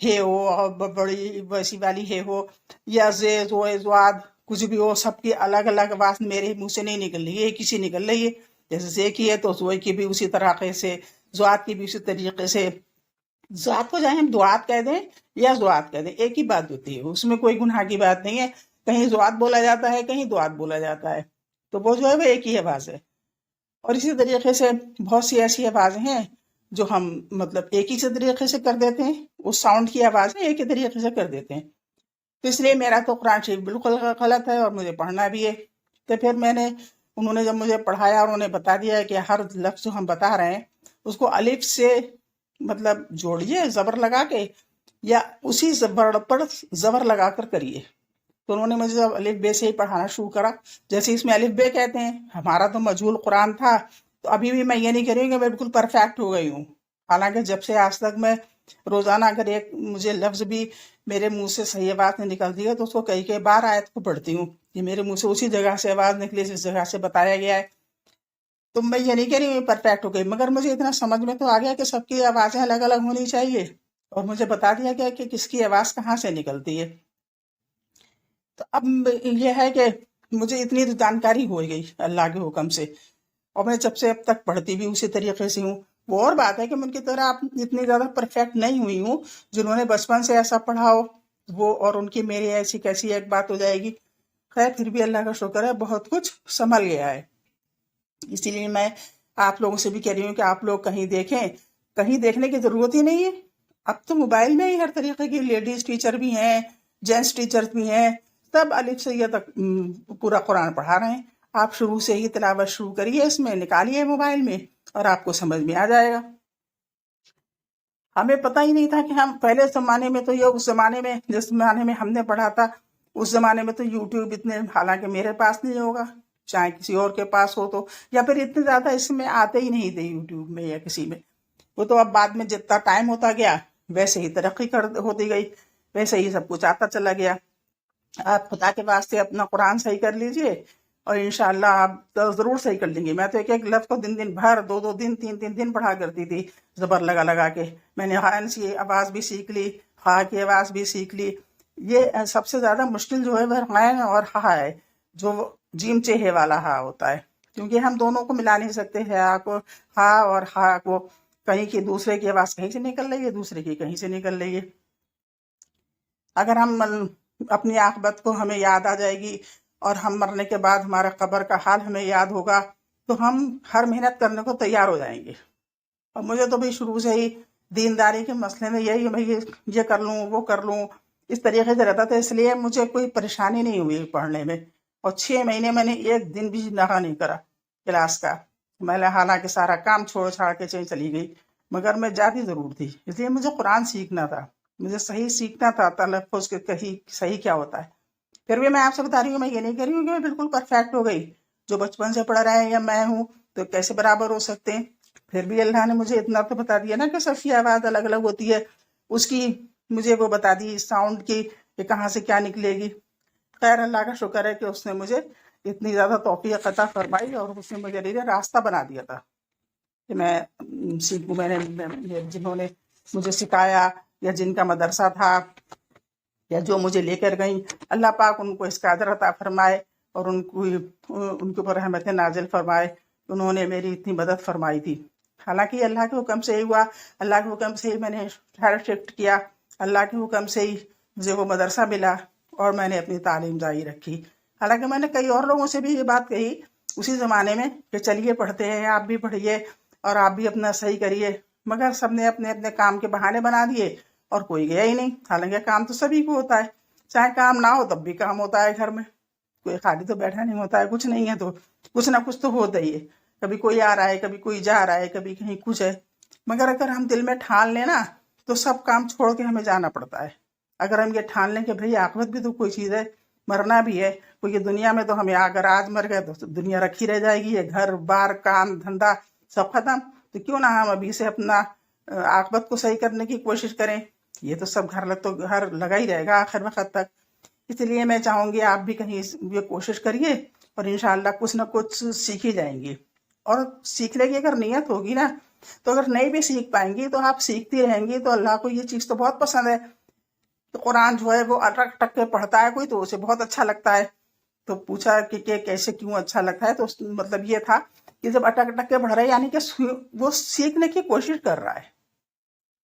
ہے ہو اور بڑی ویسی والی ہے ہو یا زیز ہو زواد کچھ بھی ہو، سب کی الگ الگ آواز میرے منہ سے نہیں نکل رہی ہے، ایک ہی سی نکل رہی ہے. جیسے زے کی ہے تو زوئے کی بھی اسی طریقے سے، زواد کی بھی اسی طریقے سے. زواد کو چاہے ہم دعات کہہ دیں یا زواد کہہ دیں، ایک ہی بات ہوتی ہے، اس میں کوئی گناہ کی بات نہیں ہے. کہیں زواد بولا جاتا ہے، کہیں دعات بولا جاتا ہے، تو وہ جو ہے وہ ایک ہی آواز ہے. اور اسی طریقے سے بہت سی ایسی آوازیں ہیں جو ہم مطلب ایک ہی سے طریقے سے کر دیتے ہیں، اس ساؤنڈ کی آواز ایک ہی طریقے سے کر دیتے ہیں. تو اس لیے میرا تو قرآن شریف بالکل غلط ہے اور مجھے پڑھنا بھی ہے. تو پھر انہوں نے جب مجھے پڑھایا اور انہوں نے بتا دیا کہ ہر لفظ جو ہم بتا رہے ہیں اس کو الف سے مطلب جوڑیے زبر لگا کے، یا اسی زبر پر زبر لگا کر کریے. تو انہوں نے مجھے جب الف بے سے ہی پڑھانا شروع کرا، جیسے اس میں الف بے کہتے ہیں، ہمارا تو مجہول قرآن تھا، تو ابھی بھی میں یہ نہیں کہہ رہی ہوں کہ میں بالکل پرفیکٹ ہو گئی ہوں. حالانکہ جب سے آج تک میں روزانہ اگر ایک مجھے لفظ بھی میرے منہ سے صحیح آواز نہیں نکلتی ہے تو اس کو کئی بار آیت کو پڑھتی ہوں کہ میرے منہ سے اسی جگہ سے آواز نکلی جس جگہ سے بتایا گیا ہے. تو میں یہ نہیں کہہ رہی ہوں پرفیکٹ ہو گئی، مگر مجھے اتنا سمجھ میں تو آ گیا کہ سب کی آوازیں الگ الگ ہونی چاہیے، اور مجھے بتا دیا گیا کہ کس کی آواز کہاں سے نکلتی ہے. تو اب یہ ہے کہ مجھے اتنی جانکاری ہو گئی اللہ کے حکم سے، اور میں جب سے اب تک پڑھتی بھی اسی طریقے سے ہوں. وہ اور بات ہے کہ میں ان کی طرح اتنی زیادہ پرفیکٹ نہیں ہوئی ہوں، جنہوں نے بچپن سے ایسا پڑھا ہو وہ اور ان کی میری ایسی کیسی ایک بات ہو جائے گی. خیر پھر بھی اللہ کا شکر ہے بہت کچھ سنبھل گیا ہے. اسی لیے میں آپ لوگوں سے بھی کہہ رہی ہوں کہ آپ لوگ کہیں دیکھیں، کہیں دیکھنے کی ضرورت ہی نہیں ہے. اب تو موبائل میں ہی ہر طریقے کی لیڈیز ٹیچر بھی ہیں، جینٹس ٹیچر بھی ہیں، سب الف سے یہ تک پورا قرآن پڑھا رہے ہیں. آپ شروع سے ہی تلاوت شروع کریے، اس میں نکالیے موبائل میں، اور آپ کو سمجھ میں آ جائے گا. ہمیں پتہ ہی نہیں تھا کہ ہم پہلے زمانے میں تو یہ اس زمانے میں جس زمانے میں ہم نے پڑھا تھا اس زمانے میں تو یوٹیوب اتنے، حالانکہ میرے پاس نہیں ہوگا، چاہے کسی اور کے پاس ہو تو، یا پھر اتنے زیادہ اس میں آتے ہی نہیں تھے یوٹیوب میں یا کسی میں. وہ تو اب بعد میں جتنا ٹائم ہوتا گیا ویسے ہی ترقی ہوتی گئی، ویسے ہی سب کچھ آتا چلا گیا. آپ خدا کے واسطے اپنا قرآن صحیح کر لیجئے اور انشاءاللہ آپ ضرور صحیح کر لیں گے. میں تو ایک لفظ کو دن بھر 2 دن 3 دن پڑھا کرتی تھی زبر لگا لگا کے. میں نے غین سی آواز بھی سیکھ لی، ہا کی آواز بھی سیکھ لی. یہ سب سے زیادہ مشکل جو ہے وہ غین اور ہا ہے، جو جیم چہے والا ہا ہوتا ہے، کیونکہ ہم دونوں کو ملا نہیں سکتے ہیں، ہا اور ہا کو. کہیں کی دوسرے کی آواز کہیں سے نکل رہی ہے، دوسرے کی کہیں سے نکل رہی ہے. اگر ہم اپنی عاقبت کو ہمیں یاد آ جائے گی اور ہم مرنے کے بعد ہمارا قبر کا حال ہمیں یاد ہوگا تو ہم ہر محنت کرنے کو تیار ہو جائیں گے. اور مجھے تو بھی شروع سے ہی دینداری کے مسئلے میں یہی میں یہ کر لوں وہ کر لوں اس طریقے سے رہتا تھا، اس لیے مجھے کوئی پریشانی نہیں ہوئی پڑھنے میں. اور 6 مہینے میں نے ایک دن بھی نہا نہیں کرا کلاس کا. میں نے حالانکہ سارا کام چھوڑ چھاڑ کے چلی گئی، مگر میں جاتی ضرور تھی، اس لیے مجھے قرآن سیکھنا تھا، مجھے صحیح سیکھنا تھا تلفظ کے کہیں صحیح کیا ہوتا ہے. پھر بھی میں آپ سے بتا رہی ہوں، میں یہ نہیں کہہ رہی ہوں کہ میں بالکل پرفیکٹ ہو گئی. جو بچپن سے پڑھ رہے ہیں یا میں ہوں تو کیسے برابر ہو سکتے ہیں. پھر بھی اللہ نے مجھے اتنا تو بتا دیا نا کہ سب کی آواز الگ الگ ہوتی ہے، اس کی مجھے وہ بتا دی ساؤنڈ کی کہ کہاں سے کیا نکلے گی. خیر اللہ کا شکر ہے کہ اس نے مجھے اتنی زیادہ توفیق عطا فرمائی اور اس نے مجھے راستہ بنا دیا تھا کہ میں سیکھوں. میں نے جنہوں نے مجھے سکھایا یا جن کا مدرسہ تھا یا جو مجھے لے کر گئیں، اللہ پاک ان کو اس کا اجر عطا فرمائے اور ان کے اوپر رحمت نازل فرمائے. انہوں نے میری اتنی مدد فرمائی تھی. حالانکہ اللہ کے حکم سے ہی ہوا، اللہ کے حکم سے ہی میں نے شہر شفٹ کیا، اللہ کے حکم سے ہی مجھے وہ مدرسہ ملا اور میں نے اپنی تعلیم جاری رکھی. حالانکہ میں نے کئی اور لوگوں سے بھی یہ بات کہی اسی زمانے میں کہ چلیے پڑھتے ہیں، آپ بھی پڑھیے اور آپ بھی اپنا صحیح کریے، مگر سب نے اپنے اپنے کام کے بہانے بنا دیے اور کوئی گیا ہی نہیں. حالانکہ کام تو سبھی کو ہوتا ہے، چاہے کام نہ ہو تب بھی کام ہوتا ہے گھر میں، کوئی خالی تو بیٹھا نہیں ہوتا ہے. کچھ نہیں ہے تو کچھ نہ کچھ تو ہوتا ہی ہے، کبھی کوئی آ رہا ہے، کبھی کوئی جا رہا ہے، کبھی کہیں کچھ ہے. مگر اگر ہم دل میں ٹھان لیں نا تو سب کام چھوڑ کے ہمیں جانا پڑتا ہے. اگر ہم یہ ٹھان لیں کہ بھئی عاقبت بھی تو کوئی چیز ہے، مرنا بھی ہے، کیونکہ دنیا میں تو ہمیں اگر آج مر گئے تو دنیا رکھی رہ جائے گی، یہ گھر بار کام دھندا سب ختم. تو کیوں نہ ہم ابھی سے اپنا عاقبت کو صحیح کرنے کی کوشش کریں. یہ تو سب گھر لگا ہی رہے گا آخر وقت تک. اس لیے میں چاہوں گی آپ بھی کہیں یہ کوشش کریے اور انشاءاللہ کچھ نہ کچھ سیکھ ہی جائیں گی. اور سیکھنے کی اگر نیت ہوگی نا تو اگر نہیں بھی سیکھ پائیں گی تو آپ سیکھتی رہیں گی. تو اللہ کو یہ چیز تو بہت پسند ہے. تو قرآن جو ہے وہ اٹک ٹک کے پڑھتا ہے کوئی تو اسے بہت اچھا لگتا ہے. تو پوچھا کہ کیسے کیوں اچھا لگتا ہے, تو مطلب یہ تھا کہ جب اٹک اٹک کے پڑھ رہا ہے یعنی کہ وہ سیکھنے کی کوشش کر رہا ہے.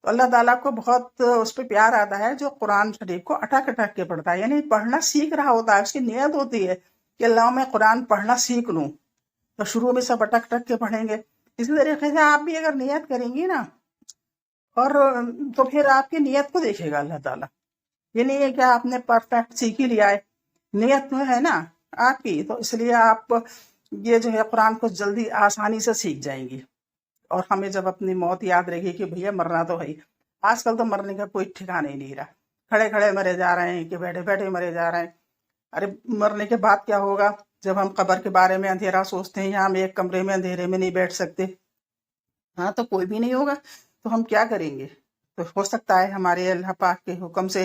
تو اللہ تعالیٰ کو بہت اس پہ پیار آتا ہے جو قرآن شریف کو اٹک اٹک کے پڑھتا ہے, یعنی پڑھنا سیکھ رہا ہوتا ہے. اس کی نیت ہوتی ہے کہ اللہ میں قرآن پڑھنا سیکھ لوں. تو شروع میں سب اٹک اٹک کے پڑھیں گے. اسی طریقے سے آپ بھی اگر نیت کریں گی نا, اور تو پھر آپ کی نیت کو دیکھے گا اللہ تعالیٰ. یہ نہیں ہے کہ آپ نے پرفیکٹ سیکھ ہی لیا ہے, نیت میں ہے نا آپ کی, تو اس لیے آپ یہ جو ہے قرآن کو جلدی آسانی سے سیکھ جائیں گی. اور ہمیں جب اپنی موت یاد رہے گی کہ بھیا مرنا تو ہے. آج کل تو مرنے کا کوئی ٹھکانا ہی نہیں رہا. کھڑے کھڑے مرے جا رہے ہیں کہ بیٹھے بیٹھے مرے جا رہے ہیں. ارے مرنے کے بعد کیا ہوگا؟ جب ہم قبر کے بارے میں اندھیرا سوچتے ہیں, یا ہم ایک کمرے میں اندھیرے میں نہیں بیٹھ سکتے, ہاں تو کوئی بھی نہیں ہوگا, تو ہم کیا کریں گے؟ تو ہو سکتا ہے ہمارے اللہ پاک کے حکم سے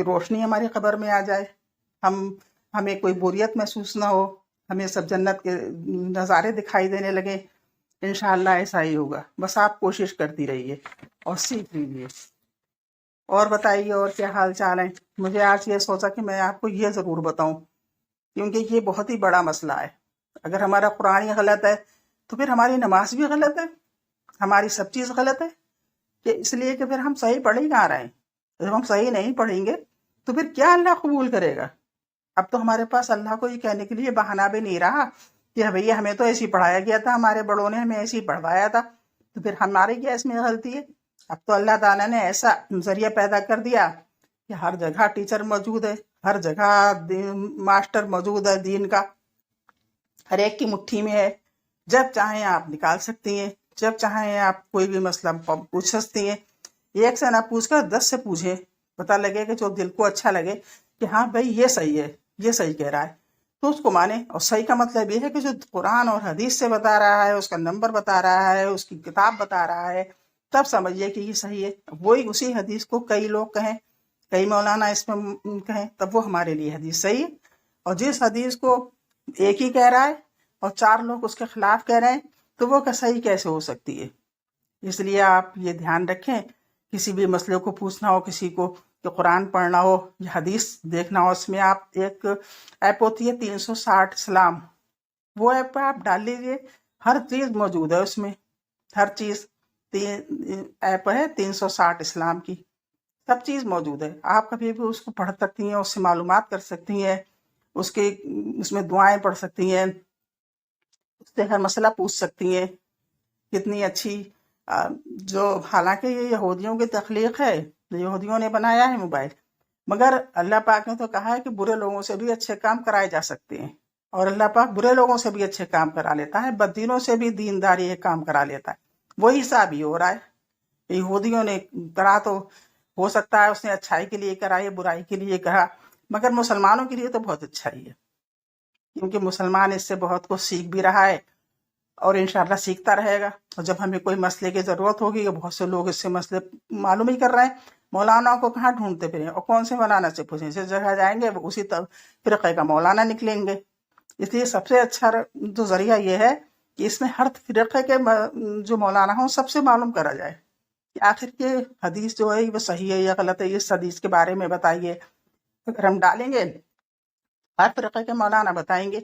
روشنی ہماری قبر میں آ جائے, ہمیں کوئی بوریت محسوس نہ ہو, ہمیں سب جنت کے نظارے دکھائی دینے لگے. انشاءاللہ ایسا ہی ہوگا. بس آپ کوشش کرتی رہیے اور سیکھ لیجیے. اور بتائیے اور کیا حال چال ہے؟ مجھے آج یہ سوچا کہ میں آپ کو یہ ضرور بتاؤں, کیونکہ یہ بہت ہی بڑا مسئلہ ہے. اگر ہمارا قرآن ہی غلط ہے تو پھر ہماری نماز بھی غلط ہے, ہماری سب چیز غلط ہے. کہ اس لیے کہ پھر ہم صحیح پڑھ ہی کہاں رہے ہیں. جب ہم صحیح نہیں پڑھیں گے تو پھر کیا اللہ قبول کرے گا؟ اب تو ہمارے پاس اللہ کو یہ کہنے کے لیے بہانہ بھی نہیں رہا کہ بھیا ہمیں تو ایسے ہی پڑھایا گیا تھا, ہمارے بڑوں نے ہمیں ایسے ہی پڑھوایا تھا, تو پھر ہماری کیا اس میں غلطی ہے؟ اب تو اللہ تعالیٰ نے ایسا ذریعہ پیدا کر دیا کہ ہر جگہ ٹیچر موجود ہے, ہر جگہ ماسٹر موجود ہے دین کا, ہر ایک کی مٹھی میں ہے. جب چاہیں آپ نکال سکتی ہیں, جب چاہیں آپ کوئی بھی مسئلہ پوچھ سکتی ہیں. ایک سے نہ پوچھ کر 10 سے پوچھیں, پتہ لگے کہ جو دل کو اچھا لگے کہ ہاں بھائی یہ صحیح ہے, یہ صحیح کہہ رہا ہے, تو اس کو مانیں. اور صحیح کا مطلب یہ ہے کہ جو قرآن اور حدیث سے بتا رہا ہے, اس کا نمبر بتا رہا ہے, اس کی کتاب بتا رہا ہے, تب سمجھیے کہ یہ صحیح ہے. وہی اسی حدیث کو کئی لوگ کہیں, کئی مولانا اس میں کہیں, تب وہ ہمارے لیے حدیث صحیح ہے. اور جس حدیث کو ایک ہی کہہ رہا ہے اور 4 لوگ اس کے خلاف کہہ رہے ہیں, تو وہ صحیح کیسے ہو سکتی ہے؟ اس لیے آپ یہ دھیان رکھیں, کسی بھی مسئلے کو پوچھنا ہو کسی کو, کہ قرآن پڑھنا ہو یا حدیث دیکھنا ہو, اس میں آپ ایک ایپ ہوتی ہے 360 اسلام, وہ ایپ پہ آپ ڈال لیجیے, ہر چیز موجود ہے اس میں, ہر چیز. ایپ ہے 360 اسلام کی, سب چیز موجود ہے. آپ کبھی بھی اس کو پڑھ سکتی ہیں, اس سے معلومات کر سکتی ہیں, اس میں دعائیں پڑھ سکتی ہیں, اس سے ہر مسئلہ پوچھ سکتی ہیں. کتنی اچھی جو حالانکہ یہ یہودیوں کی تخلیق ہے, یہودیوں نے بنایا ہے موبائل, مگر اللہ پاک نے تو کہا ہے کہ برے لوگوں سے بھی اچھے کام کرائے جا سکتے ہیں. اور اللہ پاک برے لوگوں سے بھی اچھے کام کرا لیتا ہے, بددینوں سے بھی دینداری یہ کام کرا لیتا ہے. وہی حساب ہی ہو رہا ہے. یہودیوں نے کرا تو ہو سکتا ہے اس نے اچھائی کے لیے کرا یا برائی کے لیے کرا, مگر مسلمانوں کے لیے تو بہت اچھائی ہے, کیونکہ مسلمان اس سے بہت کچھ سیکھ بھی رہا ہے اور انشاءاللہ سیکھتا رہے گا. اور جب ہمیں کوئی مسئلے کی ضرورت ہوگی, بہت سے لوگ اس سے مسئلے معلوم ہی کر رہے ہیں, مولانا کو کہاں ڈھونڈتے پھریں, اور کون سے مولانا سے پوچھیں, جس جگہ جائیں گے وہ اسی فرقے کا مولانا نکلیں گے. اس لیے سب سے اچھا جو ذریعہ یہ ہے کہ اس میں ہر فرقے کے جو مولانا ہوں سب سے معلوم کرا جائے کہ آخر یہ حدیث جو ہے وہ صحیح ہے یا غلط ہے, اس حدیث کے بارے میں بتائیے. اگر ہم ڈالیں گے ہر فرقے کے مولانا بتائیں گے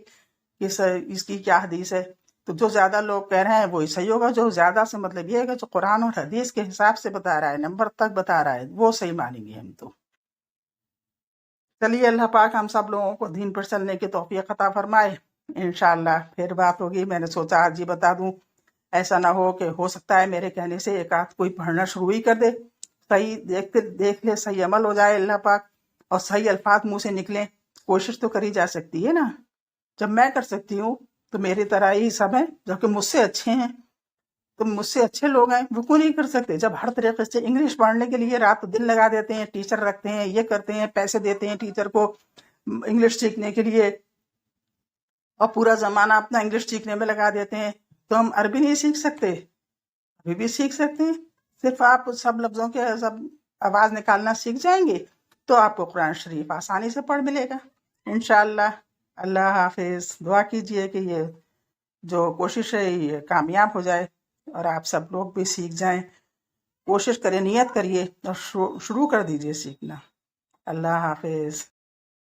کہ اس کی کیا حدیث ہے, تو جو زیادہ لوگ کہہ رہے ہیں وہی صحیح ہوگا. جو زیادہ سے مطلب یہ ہے کہ جو قرآن اور حدیث کے حساب سے بتا رہا ہے, نمبر تک بتا رہا ہے, وہ صحیح مانیں گے ہم. تو چلیے, اللہ پاک ہم سب لوگوں کو دین پر چلنے کی توفیق عطا فرمائے. انشاءاللہ پھر بات ہوگی. میں نے سوچا آج ہی بتا دوں, ایسا نہ ہو سکتا ہے میرے کہنے سے ایک آدھ کوئی پڑھنا شروع ہی کر دے, صحیح دیکھ لے, صحیح عمل ہو جائے اللہ پاک, اور صحیح الفاظ منہ سے نکلیں. کوشش تو کری جا سکتی ہے نا. جب میں کر سکتی ہوں تو میری طرح ہی سب ہیں جو کہ مجھ سے اچھے ہیں, تو مجھ سے اچھے لوگ ہیں, وہ کیوں نہیں کر سکتے؟ جب ہر طریقے سے انگلش پڑھنے کے لیے رات دن لگا دیتے ہیں, ٹیچر رکھتے ہیں, یہ کرتے ہیں, پیسے دیتے ہیں ٹیچر کو انگلش سیکھنے کے لیے, اور پورا زمانہ اپنا انگلش سیکھنے میں لگا دیتے ہیں, تو ہم عربی نہیں سیکھ سکتے؟ ابھی بھی سیکھ سکتے ہیں. صرف آپ سب لفظوں کے سب آواز نکالنا سیکھ جائیں گے تو آپ کو قرآن شریف آسانی سے پڑھ ملے گا انشاءاللہ. اللہ حافظ. دعا کیجئے کہ یہ جو کوشش ہے یہ کامیاب ہو جائے. اور آپ سب لوگ بھی سیکھ جائیں. کوشش کریں، نیت کریے اور شروع کر دیجیے سیکھنا. اللہ حافظ.